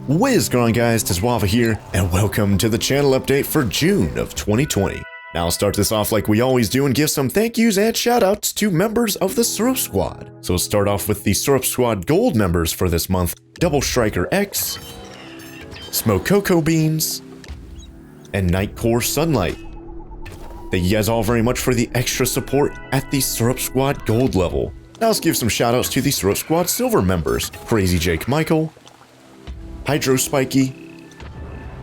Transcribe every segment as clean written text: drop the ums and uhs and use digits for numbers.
What is going on, guys? TheWaffle here, and welcome to the channel update for June of 2020. Now I'll start this off like we always do and give some thank yous and shoutouts to members of the Syrup Squad. So we'll start off with the Syrup Squad Gold members for this month: Double Striker X, Smoke Cocoa Beans, and Nightcore Sunlight. Thank you guys all very much for the extra support at the Syrup Squad Gold level. Now let's give some shoutouts to the Syrup Squad Silver members: Crazy Jake Michael, Hydro Spiky,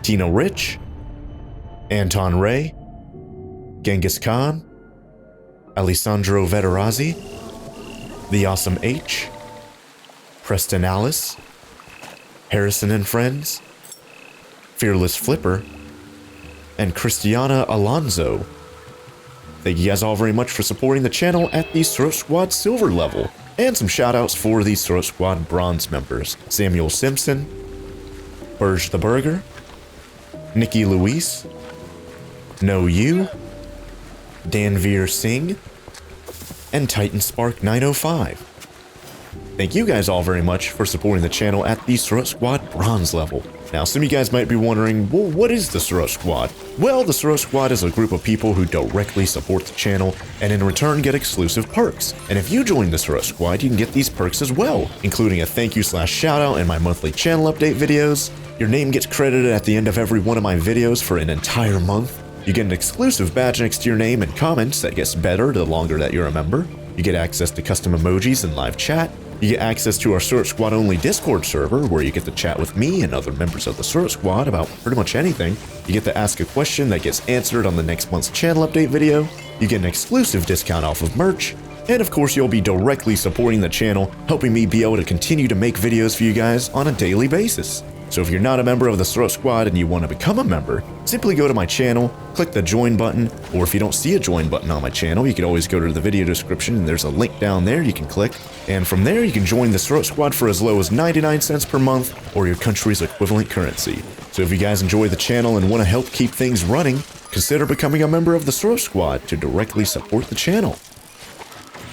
Tino Rich, Anton Ray, Genghis Khan, Alessandro Veterazzi, The Awesome H, Preston Alice, Harrison and Friends, Fearless Flipper, and Cristiana Alonso. Thank you guys all very much for supporting the channel at the Syrup Squad Silver level. And some shoutouts for the Syrup Squad Bronze members: Samuel Simpson, Burge the Burger, Nikki Luis, No You, Danveer Singh, and Titan Spark 905. Thank you guys all very much for supporting the channel at the Syrup Squad Bronze level. Now, some of you guys might be wondering, well, what is the Syrup Squad? Well, the Syrup Squad is a group of people who directly support the channel and in return get exclusive perks. And if you join the Syrup Squad, you can get these perks as well, including a thank you / shoutout in my monthly channel update videos. Your name gets credited at the end of every one of my videos for an entire month. You get an exclusive badge next to your name and comments that gets better the longer that you're a member. You get access to custom emojis and live chat. You get access to our Syrup Squad only Discord server, where you get to chat with me and other members of the Syrup Squad about pretty much anything. You get to ask a question that gets answered on the next month's channel update video. You get an exclusive discount off of merch. And of course, you'll be directly supporting the channel, helping me be able to continue to make videos for you guys on a daily basis. So if you're not a member of the Syrup Squad and you want to become a member, simply go to my channel, click the join button, or if you don't see a join button on my channel, you can always go to the video description and there's a link down there you can click. And from there you can join the Syrup Squad for as low as 99 cents per month or your country's equivalent currency. So if you guys enjoy the channel and want to help keep things running, consider becoming a member of the Syrup Squad to directly support the channel.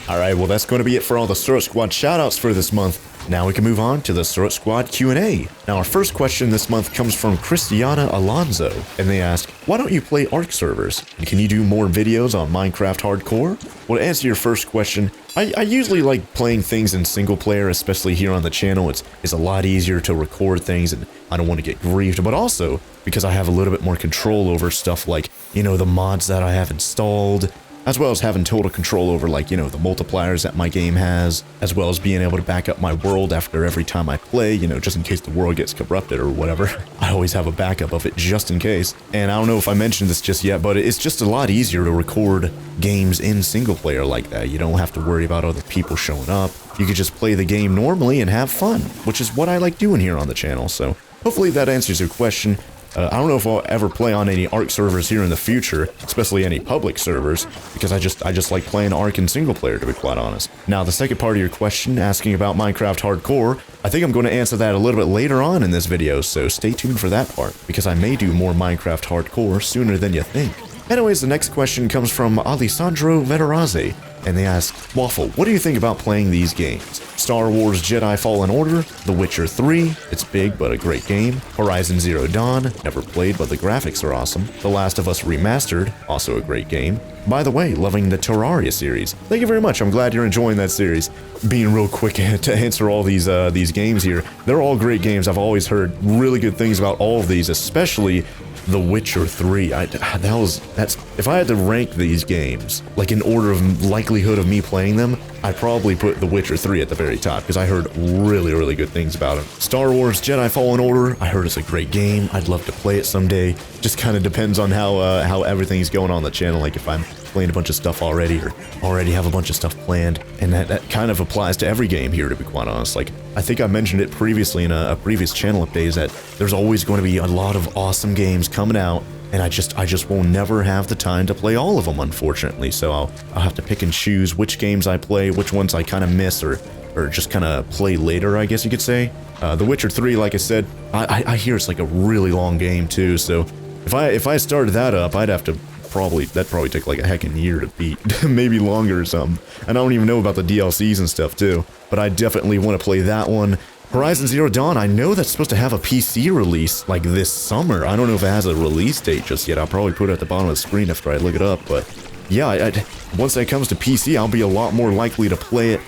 Alright, well that's going to be it for all the Syrup Squad shoutouts for this month. Now we can move on to the Syrup Squad Q&A. Now our first question this month comes from Cristiana Alonso, and they ask, why don't you play ARK servers? And can you do more videos on Minecraft Hardcore? Well, to answer your first question, I usually like playing things in single player, especially here on the channel. It's a lot easier to record things and I don't want to get grieved, but also because I have a little bit more control over stuff like, you know, the mods that I have installed, as well as having total control over, like, you know, the multipliers that my game has, as well as being able to back up my world after every time I play, you know, just in case the world gets corrupted or whatever. I always have a backup of it just in case. And I don't know if I mentioned this just yet, but it's just a lot easier to record games in single player like that. You don't have to worry about other people showing up. You can just play the game normally and have fun, which is what I like doing here on the channel. So hopefully that answers your question. I don't know if I'll ever play on any ARK servers here in the future, especially any public servers, because I just like playing ARK in single player, to be quite honest. Now, the second part of your question, asking about Minecraft Hardcore, I think I'm going to answer that a little bit later on in this video, so stay tuned for that part, because I may do more Minecraft Hardcore sooner than you think. Anyways, the next question comes from Alessandro Veterazzi, and they ask, Waffle, what do you think about playing these games? Star Wars Jedi Fallen Order, The Witcher 3, it's big but a great game, Horizon Zero Dawn, never played but the graphics are awesome, The Last of Us Remastered, also a great game. By the way, loving the Terraria series. Thank you very much, I'm glad you're enjoying that series. Being real quick to answer all these games here, they're all great games. I've always heard really good things about all of these, especially The Witcher 3. That's if I had to rank these games, like in order of likelihood of me playing them, I'd probably put The Witcher 3 at the very top, because I heard really good things about it. Star Wars Jedi Fallen Order, I heard it's a great game. I'd love to play it someday. Just kind of depends on how everything's going on the channel, like if I'm playing a bunch of stuff already or already have a bunch of stuff planned, and that kind of applies to every game here, to be quite honest. Like, I think I mentioned it previously in a previous channel update, is that there's always going to be a lot of awesome games coming out, and I just will never have the time to play all of them, unfortunately. So I'll have to pick and choose which games I play, which ones I kind of miss or just kind of play later, I guess you could say. The Witcher 3, like I said, I hear it's like a really long game too, so if I started that up, I'd have to that'd probably take like a heckin' year to beat, maybe longer or something. And I don't even know about the DLCs and stuff too, but I definitely want to play that one. Horizon Zero Dawn, I know that's supposed to have a PC release like this summer. I don't know if it has a release date just yet. I'll probably put it at the bottom of the screen after I look it up, but yeah, once that comes to PC, I'll be a lot more likely to play it.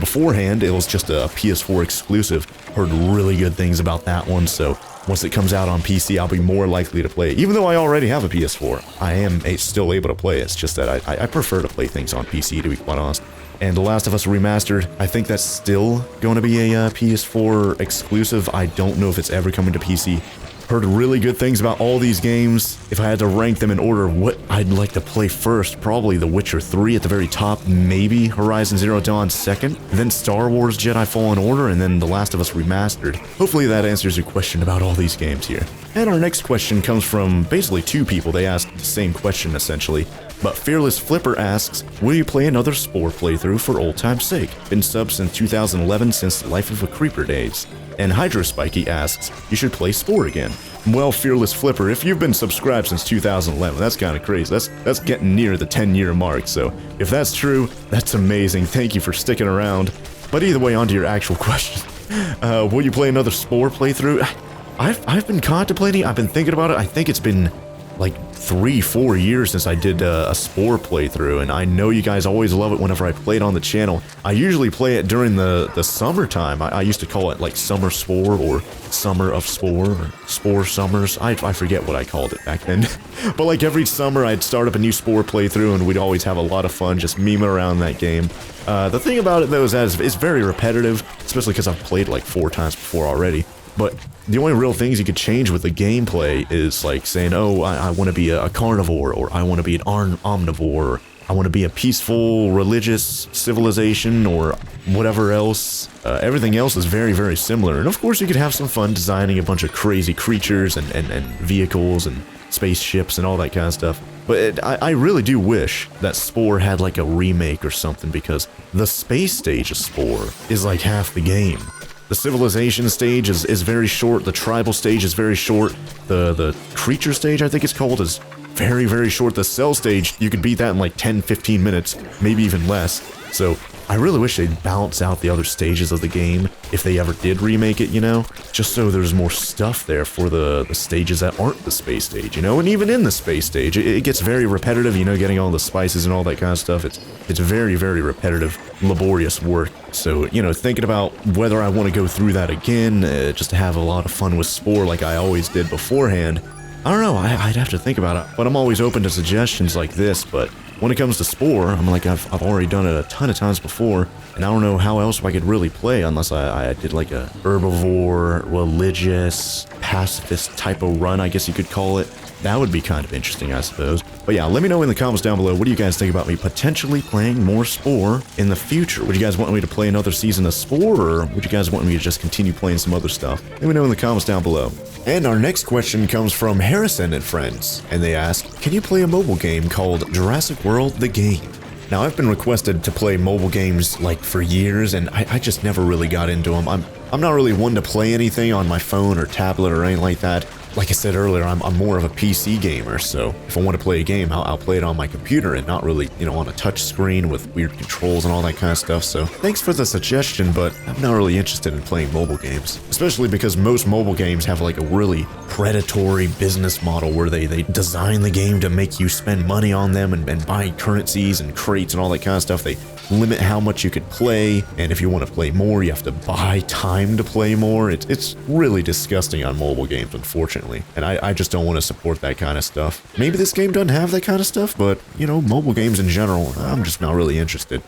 Beforehand, it was just a PS4 exclusive. Heard really good things about that one, so once it comes out on PC, I'll be more likely to play it. Even though I already have a PS4, I am still able to play it. It's just that I prefer to play things on PC, to be quite honest. And The Last of Us Remastered, I think that's still going to be a PS4 exclusive. I don't know if it's ever coming to PC. Heard really good things about all these games. If I had to rank them in order, what I'd like to play first, probably The Witcher 3 at the very top, maybe Horizon Zero Dawn second, then Star Wars Jedi Fallen Order, and then The Last of Us Remastered. Hopefully that answers your question about all these games here. And our next question comes from basically two people. They asked the same question essentially. But Fearless Flipper asks, will you play another Spore playthrough for old time's sake? Been subbed since 2011 since Life of a Creeper days. And Hydrospiky asks, you should play Spore again. Well, Fearless Flipper, if you've been subscribed since 2011, that's kind of crazy. That's getting near the 10-year mark, so if that's true, that's amazing. Thank you for sticking around. But either way, on to your actual question. Will you play another Spore playthrough? I've been contemplating, I've been thinking about it. I think it's been like 3-4 years since I did a Spore playthrough, and I know you guys always love it whenever I play it on the channel. I usually play it during the summertime. I used to call it like Summer Spore or Summer of Spore or Spore Summers. I forget what I called it back then. But like every summer I'd start up a new Spore playthrough and we'd always have a lot of fun just memeing around that game. The thing about it though is that it's very repetitive, especially because I've played like 4 times before already. But the only real things you could change with the gameplay is like saying, oh, I want to be a carnivore, or I want to be an omnivore, or I want to be a peaceful religious civilization, or whatever else. Everything else is very, very similar. And of course you could have some fun designing a bunch of crazy creatures and vehicles and spaceships and all that kind of stuff. But I really do wish that Spore had like a remake or something, because the space stage of Spore is like half the game. The civilization stage is very short, the tribal stage is very short, the creature stage, I think it's called, is very, very short. The cell stage, you could beat that in like 10-15 minutes, maybe even less. So I really wish they'd balance out the other stages of the game, if they ever did remake it, you know? Just so there's more stuff there for the stages that aren't the space stage, you know? And even in the space stage, it gets very repetitive, you know, getting all the spices and all that kind of stuff. It's very, very repetitive, laborious work. So, you know, thinking about whether I want to go through that again, just to have a lot of fun with Spore like I always did beforehand, I don't know, I'd have to think about it. But I'm always open to suggestions like this, but when it comes to Spore, I'm like, I've already done it a ton of times before, and I don't know how else I could really play unless I did like a herbivore, religious, pacifist type of run, I guess you could call it. That would be kind of interesting, I suppose. But yeah, let me know in the comments down below, what do you guys think about me potentially playing more Spore in the future? Would you guys want me to play another season of Spore, or would you guys want me to just continue playing some other stuff? Let me know in the comments down below. And our next question comes from Harrison and Friends, and they ask, can you play a mobile game called Jurassic World the Game? Now, I've been requested to play mobile games like for years, and I just never really got into them. I'm not really one to play anything on my phone or tablet or anything like that. Like I said earlier, I'm more of a PC gamer, so if I want to play a game, I'll play it on my computer and not really, you know, on a touch screen with weird controls and all that kind of stuff. So thanks for the suggestion, but I'm not really interested in playing mobile games, especially because most mobile games have like a really predatory business model where they design the game to make you spend money on them and buy currencies and crates and all that kind of stuff. They limit how much you could play, and if you want to play more, you have to buy time to play more. It's really disgusting on mobile games, unfortunately, and I just don't want to support that kind of stuff. Maybe this game doesn't have that kind of stuff, but, you know, mobile games in general, I'm just not really interested.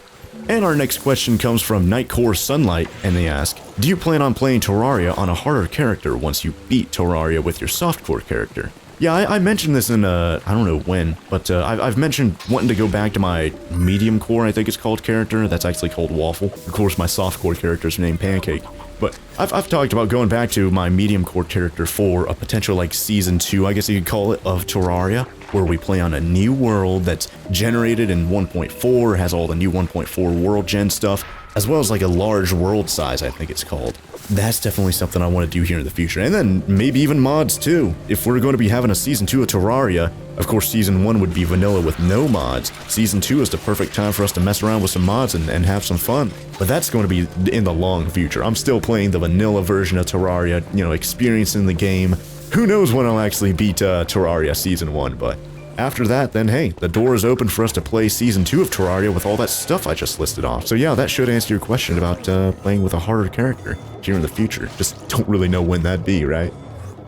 And our next question comes from Nightcore Sunlight, and they ask, do you plan on playing Terraria on a harder character once you beat Terraria with your softcore character? Yeah, I mentioned this in, I don't know when, but I've mentioned wanting to go back to my medium core, I think it's called, character. That's actually called Waffle. Of course, my soft core character is named Pancake. But I've talked about going back to my medium core character for a potential, like, Season 2, I guess you could call it, of Terraria, where we play on a new world that's generated in 1.4, has all the new 1.4 world gen stuff, as well as like a large world size, I think it's called. that's definitely something I want to do here in the future. And then maybe even mods too. If we're going to be having a Season 2 of Terraria, of course Season 1 would be vanilla with no mods. Season 2 is the perfect time for us to mess around with some mods and have some fun. But that's going to be in the long future. I'm still playing the vanilla version of Terraria, you know, experiencing the game. Who knows when I'll actually beat Terraria Season 1, but after that, then hey, the door is open for us to play Season 2 of Terraria with all that stuff I just listed off. So yeah, that should answer your question about playing with a harder character here in the future. Just don't really know when that'd be, right?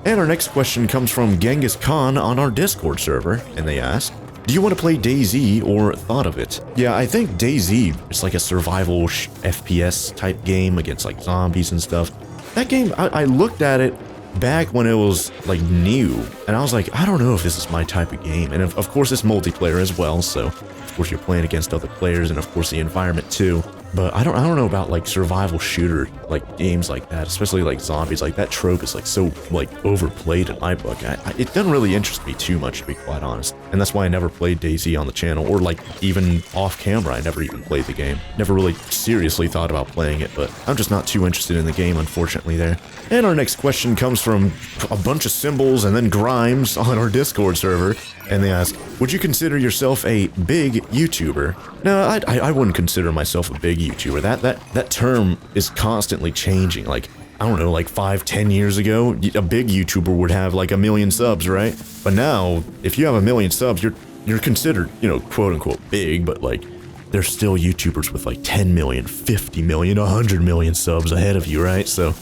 And our next question comes from Genghis Khan on our Discord server, and they ask, do you want to play DayZ or thought of it? Yeah, I think DayZ is like a survival FPS type game against like zombies and stuff. That game, I looked at it back when it was like new, and I was like, I don't know if this is my type of game. And of course it's multiplayer as well, so of course you're playing against other players, and of course the environment too. But I don't know about like survival shooter like games like that, especially like zombies. Like that trope is like so like overplayed in my book. It doesn't really interest me too much, to be quite honest. And that's why I never played DayZ on the channel, or like even off camera I never even played the game. Never really seriously thought about playing it, but I'm just not too interested in the game, unfortunately there. And our next question comes from a bunch of symbols and then Grimes on our Discord server, and they ask, would you consider yourself a big YouTuber? No, I wouldn't consider myself a big YouTuber. That term is constantly changing. Like, I don't know, like 5-10 years ago, a big YouTuber would have like 1 million subs, right? But now, if you have 1 million subs, you're considered, you know, quote unquote big, but like, there's still YouTubers with like 10 million, 50 million, 100 million subs ahead of you, right? So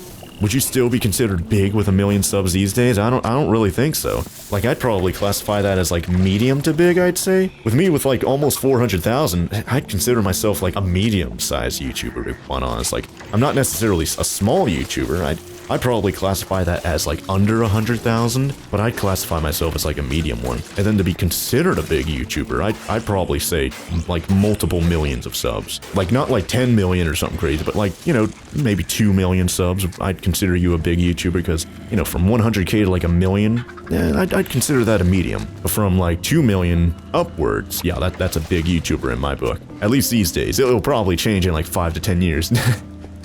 would you still be considered big with 1 million subs these days? I don't really think so. Like, I'd probably classify that as like medium to big, I'd say. With me with like almost 400,000, I'd consider myself like a medium-sized YouTuber, to be quite honest. Like, I'm not necessarily a small YouTuber. I'd probably classify that as like under 100,000, but I'd classify myself as like a medium one. And then to be considered a big YouTuber, I'd probably say like multiple millions of subs. Like not like 10 million or something crazy, but like, you know, maybe 2 million subs. I'd consider you a big YouTuber because, you know, from 100K to like 1 million, I'd consider that a medium. But from like 2 million upwards, yeah, that's a big YouTuber in my book. At least these days. It'll probably change in like 5 to 10 years.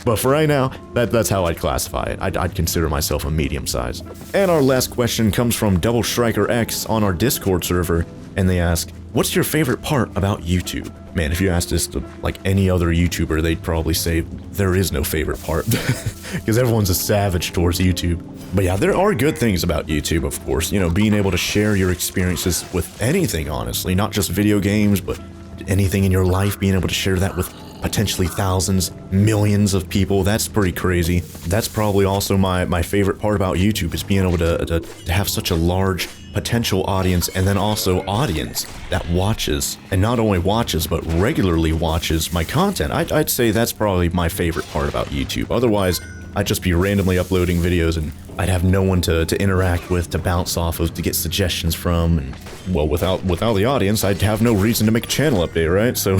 But for right now, that's how I'd classify it. I'd consider myself a medium size. And our last question comes from Double Striker X on our Discord server, and they ask, what's your favorite part about YouTube? Man, if you asked this to like any other YouTuber, they'd probably say there is no favorite part, because everyone's a savage towards YouTube. But yeah, there are good things about YouTube, of course. You know, being able to share your experiences with anything, honestly, not just video games, but anything in your life, being able to share that with potentially thousands, millions of people. That's pretty crazy. That's probably also my favorite part about YouTube, is being able to have such a large potential audience, and then also audience that watches, and not only watches, but regularly watches my content. I'd say that's probably my favorite part about YouTube. Otherwise, I'd just be randomly uploading videos and I'd have no one to interact with, to bounce off of, to get suggestions from, and well, without the audience, I'd have no reason to make a channel update, right? So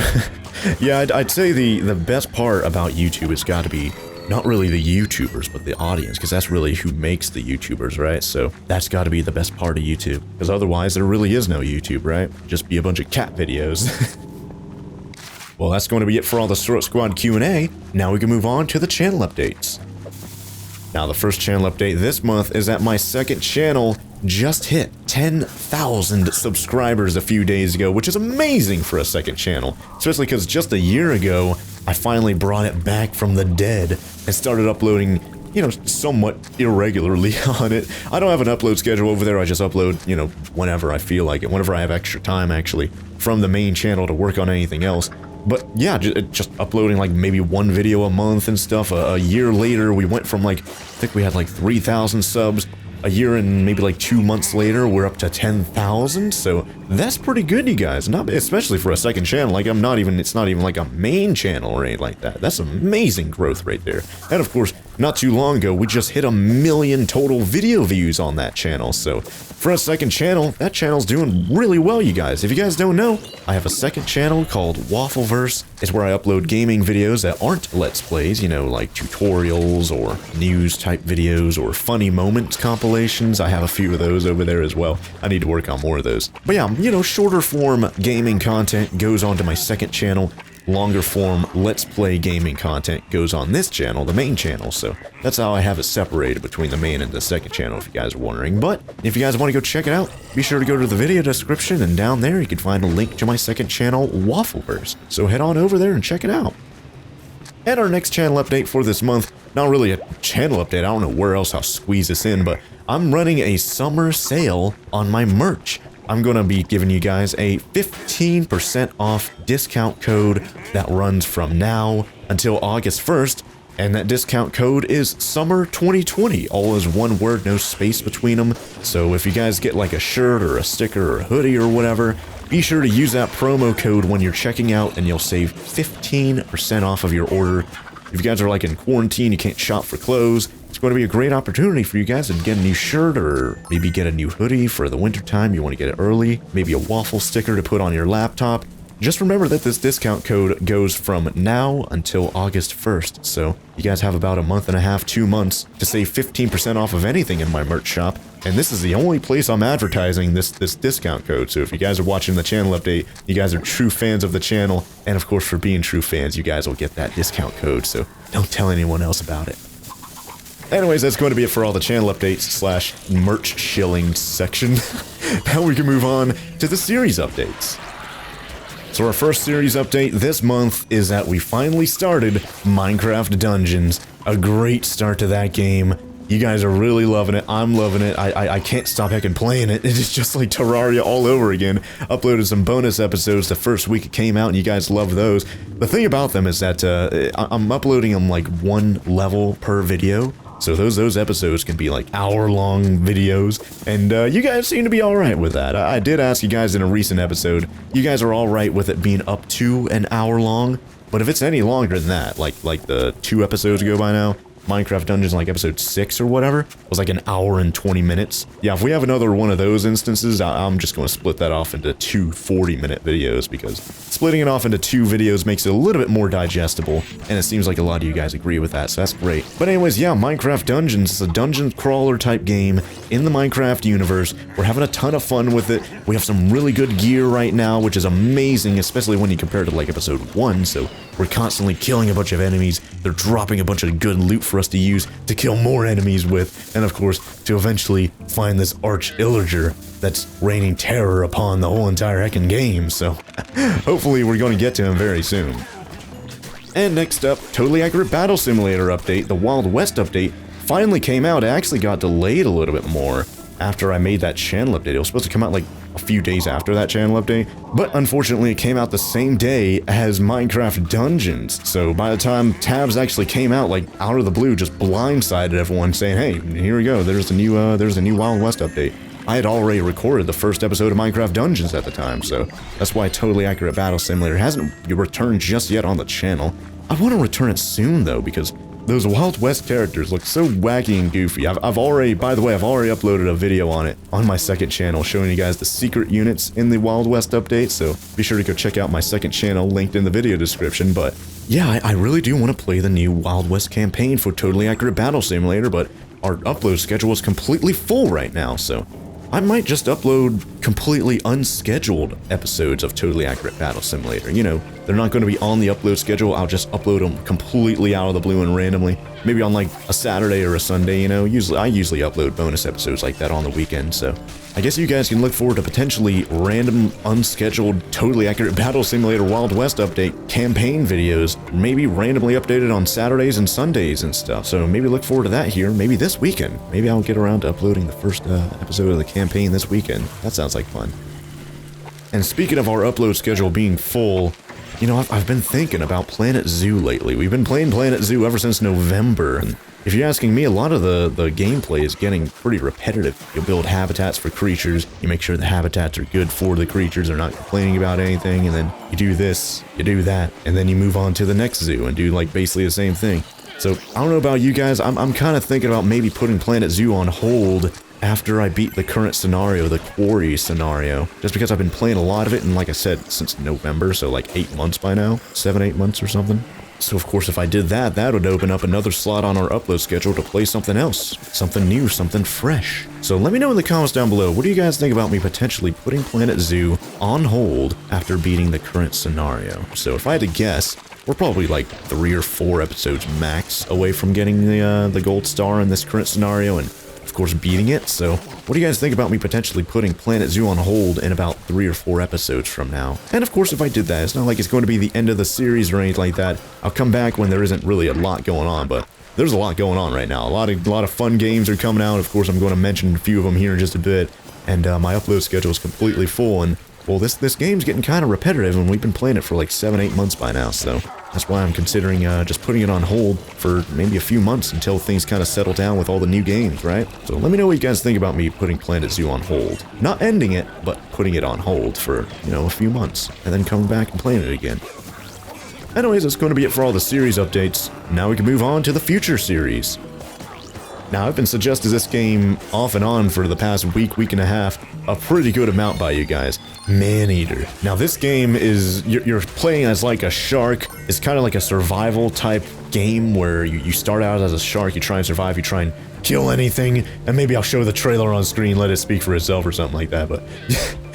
yeah, I'd say the best part about YouTube has got to be not really the YouTubers, but the audience, because that's really who makes the YouTubers, right? So that's got to be the best part of YouTube, because otherwise there really is no YouTube, right? Just be a bunch of cat videos. Well, that's going to be it for all the Syrup Squad Q&A. Now we can move on to the channel updates. Now, the first channel update this month is that my second channel just hit 10,000 subscribers a few days ago, which is amazing for a second channel, especially because just a year ago, I finally brought it back from the dead and started uploading, you know, somewhat irregularly on it. I don't have an upload schedule over there. I just upload, you know, whenever I feel like it, whenever I have extra time, actually, from the main channel to work on anything else. But yeah, just uploading like maybe one video a month and stuff. A year later, we went from like, I think we had like 3,000 subs. A year and maybe like 2 months later, we're up to 10,000. So that's pretty good, you guys. Not especially for a second channel. Like it's not even like a main channel or anything like that. That's amazing growth right there. And of course, not too long ago, we just hit 1 million total video views on that channel. So for a second channel, that channel's doing really well, you guys. If you guys don't know, I have a second channel called Waffleverse. It's where I upload gaming videos that aren't Let's Plays, you know, like tutorials or news type videos or funny moments compilations. I have a few of those over there as well. I need to work on more of those. But yeah, you know, shorter form gaming content goes onto my second channel. longer form Let's Play gaming content goes on this channel, the main channel, so that's how I have it separated between the main and the second channel, if you guys are wondering. But if you guys want to go check it out, be sure to go to the video description, and down there you can find a link to my second channel, Waffleverse. So head on over there and check it out. And our next channel update for this month, not really a channel update, I don't know where else I'll squeeze this in, but I'm running a summer sale on my merch. I'm going to be giving you guys a 15% off discount code that runs from now until August 1st, and that discount code is SUMMER2020, all is one word, no space between them. So if you guys get like a shirt or a sticker or a hoodie or whatever, be sure to use that promo code when you're checking out and you'll save 15% off of your order. If you guys are like in quarantine, you can't shop for clothes, it's going to be a great opportunity for you guys to get a new shirt or maybe get a new hoodie for the winter time. You want to get it early, maybe a Waffle sticker to put on your laptop. Just remember that this discount code goes from now until August 1st, so you guys have about a month and a half, 2 months to save 15% off of anything in my merch shop. And this is the only place I'm advertising this discount code, so if you guys are watching the channel update, you guys are true fans of the channel, and of course for being true fans, you guys will get that discount code, so don't tell anyone else about it. Anyways, that's going to be it for all the channel updates slash merch shilling section. Now we can move on to the series updates. So our first series update this month is that we finally started Minecraft Dungeons. A great start to that game. You guys are really loving it. I'm loving it. I can't stop heckin' playing it. It's just like Terraria all over again. Uploaded some bonus episodes the first week it came out, and you guys love those. The thing about them is that I'm uploading them like one level per video. So those episodes can be like hour-long videos, and you guys seem to be alright with that. I did ask you guys in a recent episode, you guys are alright with it being up to an hour long, but if it's any longer than that, like the 2 episodes ago by now, Minecraft Dungeons, like episode 6 or whatever, was like an hour and 20 minutes. Yeah, if we have another one of those instances, I'm just going to split that off into 2 40-minute videos, because splitting it off into 2 videos makes it a little bit more digestible, and it seems like a lot of you guys agree with that, so that's great. But anyways, yeah, Minecraft Dungeons is a dungeon crawler type game in the Minecraft universe. We're having a ton of fun with it. We have some really good gear right now, which is amazing, especially when you compare it to like episode 1, so we're constantly killing a bunch of enemies. They're dropping a bunch of good loot for us to use to kill more enemies with, and of course, to eventually find this arch illager that's raining terror upon the whole entire heckin' game, so hopefully we're going to get to him very soon. And next up, Totally Accurate Battle Simulator update, the Wild West update, finally came out. It actually got delayed a little bit more after I made that channel update. It was supposed to come out like a few days after that channel update, but unfortunately it came out the same day as Minecraft Dungeons. So by the time tabs actually came out, like out of the blue, just blindsided everyone saying, hey, here we go, there's a new Wild West update. I had already recorded the first episode of Minecraft Dungeons at the time, so that's why Totally Accurate Battle Simulator hasn't returned just yet on the channel. I want to return it soon though, because those Wild West characters look so wacky and goofy. I've already uploaded a video on it on my second channel showing you guys the secret units in the Wild West update, so be sure to go check out my second channel linked in the video description. But yeah, I really do want to play the new Wild West campaign for Totally Accurate Battle Simulator, but our upload schedule is completely full right now, so I might just upload completely unscheduled episodes of Totally Accurate Battle Simulator. You know, they're not going to be on the upload schedule. I'll just upload them completely out of the blue and randomly. Maybe on like a Saturday or a Sunday, you know. I usually upload bonus episodes like that on the weekend, so I guess you guys can look forward to potentially random, unscheduled, Totally Accurate Battle Simulator Wild West update campaign videos, maybe randomly updated on Saturdays and Sundays and stuff. So maybe look forward to that here, maybe this weekend. Maybe I'll get around to uploading the first episode of the campaign this weekend. That sounds like fun. And speaking of our upload schedule being full, you know, I've been thinking about Planet Zoo lately. We've been playing Planet Zoo ever since November, and if you're asking me, a lot of the gameplay is getting pretty repetitive. You build habitats for creatures, you make sure the habitats are good for the creatures, they're not complaining about anything, and then you do this, you do that, and then you move on to the next zoo and do like basically the same thing. So I don't know about you guys, I'm kind of thinking about maybe putting Planet Zoo on hold after I beat the current scenario, the quarry scenario, just because I've been playing a lot of it, and like I said, since November, so like 8 months by now, 7-8 months or something. So of course if I did that, that would open up another slot on our upload schedule to play something else. Something new, something fresh. So let me know in the comments down below, what do you guys think about me potentially putting Planet Zoo on hold after beating the current scenario? So if I had to guess, we're probably like 3 or 4 episodes max away from getting the gold star in this current scenario and of course beating it. So what do you guys think about me potentially putting Planet Zoo on hold in about 3 or 4 episodes from now? And of course if I did that, it's not like it's going to be the end of the series or anything like that. I'll come back when there isn't really a lot going on, but there's a lot going on right now. A lot of fun games are coming out. Of course I'm going to mention a few of them here in just a bit, and my upload schedule is completely full, and well, this game's getting kind of repetitive, and we've been playing it for like 7-8 months by now, so that's why I'm considering just putting it on hold for maybe a few months until things kind of settle down with all the new games, right? So let me know what you guys think about me putting Planet Zoo on hold. Not ending it, but putting it on hold for, you know, a few months, and then coming back and playing it again. Anyways, that's going to be it for all the series updates. Now we can move on to the future series. Now, I've been suggesting this game off and on for the past week and a half, a pretty good amount by you guys. Maneater. Now, this game is, you're playing as like a shark. It's kind of like a survival type game where you start out as a shark, you try and survive, you try and kill anything, and maybe I'll show the trailer on screen, let it speak for itself or something like that, but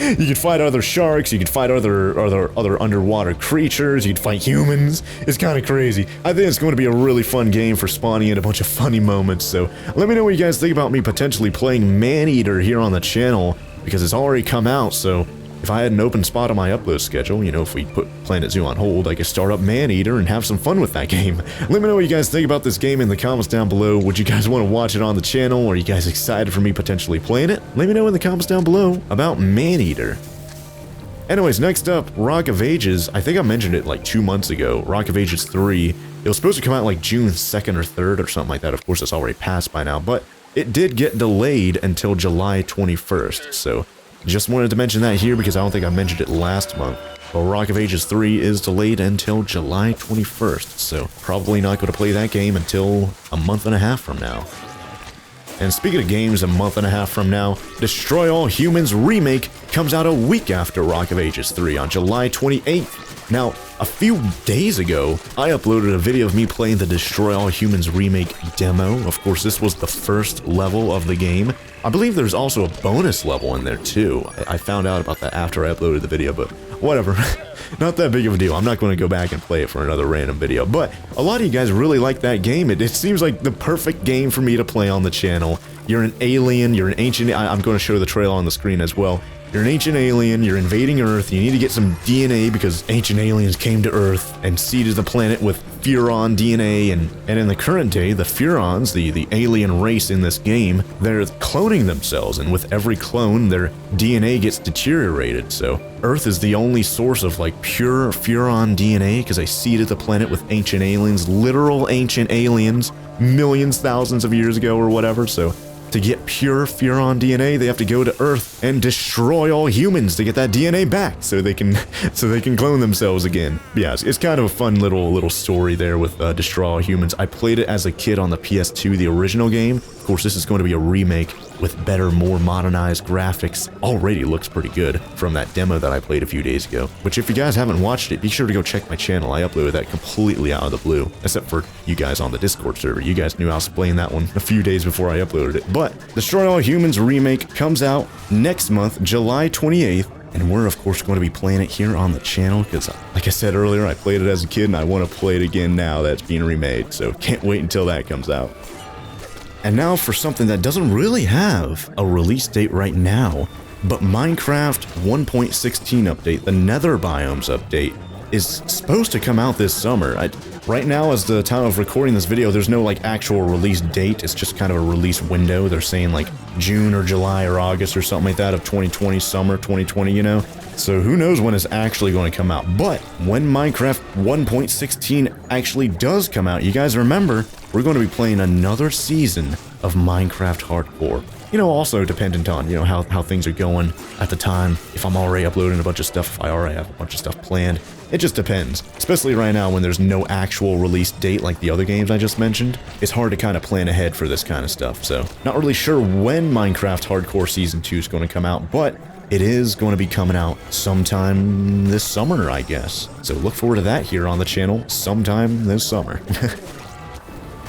you can fight other sharks, you can fight other underwater creatures, you can fight humans. It's kind of crazy. I think it's going to be a really fun game for spawning in a bunch of funny moments, so let me know what you guys think about me potentially playing Maneater here on the channel, because it's already come out, so if I had an open spot on my upload schedule, you know, if we put Planet Zoo on hold, I could start up Maneater and have some fun with that game. Let me know what you guys think about this game in the comments down below. Would you guys want to watch it on the channel? Are you guys excited for me potentially playing it? Let me know in the comments down below about Maneater. Anyways, next up, Rock of Ages. I think I mentioned it like 2 months ago. Rock of Ages 3. It was supposed to come out like June 2nd or 3rd or something like that. Of course, it's already passed by now, but it did get delayed until July 21st, so just wanted to mention that here because I don't think I mentioned it last month. But Rock of Ages 3 is delayed until July 21st, so probably not going to play that game until a month and a half from now. And speaking of games a month and a half from now, Destroy All Humans Remake comes out a week after Rock of Ages 3 on July 28th. Now, a few days ago, I uploaded a video of me playing the Destroy All Humans Remake demo. Of course, this was the first level of the game. I believe there's also a bonus level in there too. I found out about that after I uploaded the video, but whatever. Not that big of a deal. I'm not going to go back and play it for another random video, but a lot of you guys really like that game. It seems like the perfect game for me to play on the channel. You're an alien, you're an ancient... I'm going to show the trailer on the screen as well. You're an ancient alien, you're invading Earth, you need to get some DNA because ancient aliens came to Earth and seeded the planet with Furon DNA, and in the current day, the Furons, the alien race in this game, they're cloning themselves, and with every clone, their DNA gets deteriorated, so Earth is the only source of like pure Furon DNA because they seeded the planet with ancient aliens, literal ancient aliens, millions, thousands of years ago or whatever, so to get pure Furon DNA, they have to go to Earth and destroy all humans to get that DNA back, so they can clone themselves again. Yeah, it's kind of a fun little story there with Destroy All Humans. I played it as a kid on the PS2, the original game. Of course, this is going to be a remake with better, more modernized graphics. Already looks pretty good from that demo that I played a few days ago. Which, if you guys haven't watched it, be sure to go check my channel. I uploaded that completely out of the blue, except for you guys on the Discord server. You guys knew I was playing that one a few days before I uploaded it. But Destroy All Humans Remake comes out next month, July 28th. And we're, of course, going to be playing it here on the channel because, like I said earlier, I played it as a kid and I want to play it again now that it's being remade. So can't wait until that comes out. And now for something that doesn't really have a release date right now, but Minecraft 1.16 update, the Nether biomes update, is supposed to come out this summer. Right now, as the time of recording this video, there's no like actual release date. It's just kind of a release window. They're saying like June or July or August or something like that of 2020, summer 2020, you know? So who knows when it's actually going to come out. But when Minecraft 1.16 actually does come out, you guys remember, we're going to be playing another season of Minecraft Hardcore. You know, also dependent on, you know, how things are going at the time. If I'm already uploading a bunch of stuff, if I already have a bunch of stuff planned. It just depends. Especially right now when there's no actual release date like the other games I just mentioned. It's hard to kind of plan ahead for this kind of stuff. So, not really sure when Minecraft Hardcore Season 2 is going to come out, but it is going to be coming out sometime this summer, I guess. So look forward to that here on the channel sometime this summer.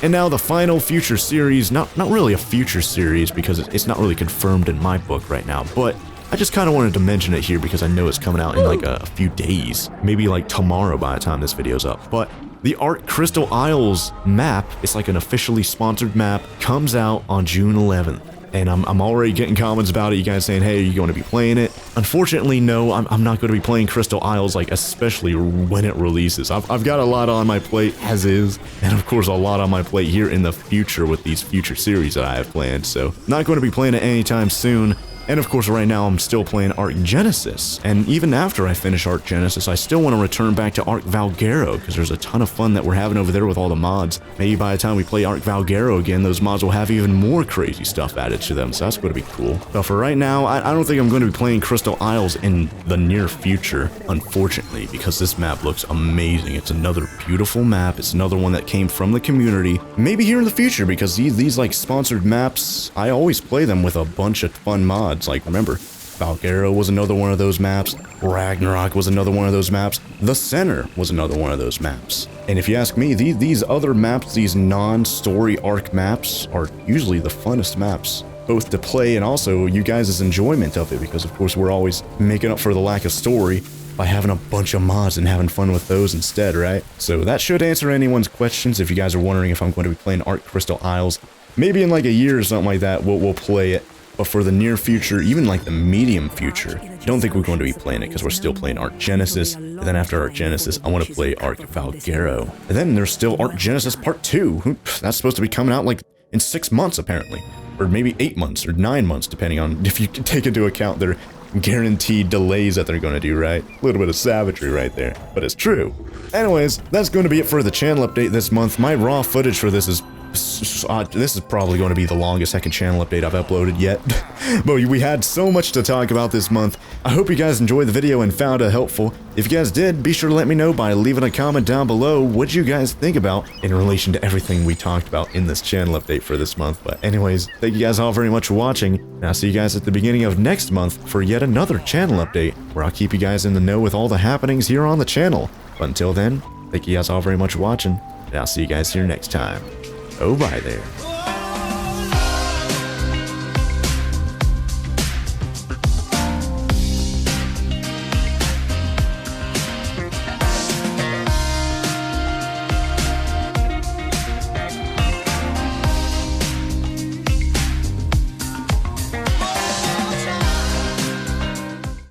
And now the final future series, not really a future series because it's not really confirmed in my book right now, but I just kind of wanted to mention it here because I know it's coming out in like a few days, maybe like tomorrow by the time this video's up. But the ARK Crystal Isles map, it's like an officially sponsored map, comes out on June 11th. And I'm already getting comments about it, you guys saying, hey, are you going to be playing it? Unfortunately, no, I'm not going to be playing Crystal Isles, like, especially when it releases. I've got a lot on my plate, as is, and of course a lot on my plate here in the future with these future series that I have planned, so not going to be playing it anytime soon. And of course, right now I'm still playing ARK Genesis, and even after I finish ARK Genesis, I still want to return back to ARK Valguero, because there's a ton of fun that we're having over there with all the mods. Maybe by the time we play ARK Valguero again, those mods will have even more crazy stuff added to them, so that's going to be cool. But for right now, I don't think I'm going to be playing Crystal Isles in the near future, unfortunately, because this map looks amazing. It's another beautiful map, it's another one that came from the community. Maybe here in the future, because these like sponsored maps, I always play them with a bunch of fun mods. Like, remember, Valguero was another one of those maps, Ragnarok was another one of those maps, The Center was another one of those maps. And if you ask me, these other maps, these non-story ARK maps, are usually the funnest maps, both to play and also you guys' enjoyment of it, because of course we're always making up for the lack of story by having a bunch of mods and having fun with those instead, right? So that should answer anyone's questions if you guys are wondering if I'm going to be playing ARK Crystal Isles. Maybe in like a year or something like that, we'll play it. But for the near future, even like the medium future, I don't think we're going to be playing it because we're still playing ARK Genesis. And then after ARK Genesis, I want to play ARK Valguero. And then there's still ARK Genesis Part 2. That's supposed to be coming out like in 6 months apparently. Or maybe 8 months or 9 months, depending on if you take into account their guaranteed delays that they're going to do, right? A little bit of savagery right there, but it's true. Anyways, that's going to be it for the channel update this month. My raw footage for this is probably going to be the longest second channel update I've uploaded yet. But we had so much to talk about this month. I hope you guys enjoyed the video and found it helpful. If you guys did, be sure to let me know by leaving a comment down below what you guys think about in relation to everything we talked about in this channel update for this month. But anyways, thank you guys all very much for watching, and I'll see you guys at the beginning of next month for yet another channel update, where I'll keep you guys in the know with all the happenings here on the channel. But until then, thank you guys all very much for watching, and I'll see you guys here next time. Oh, bye there.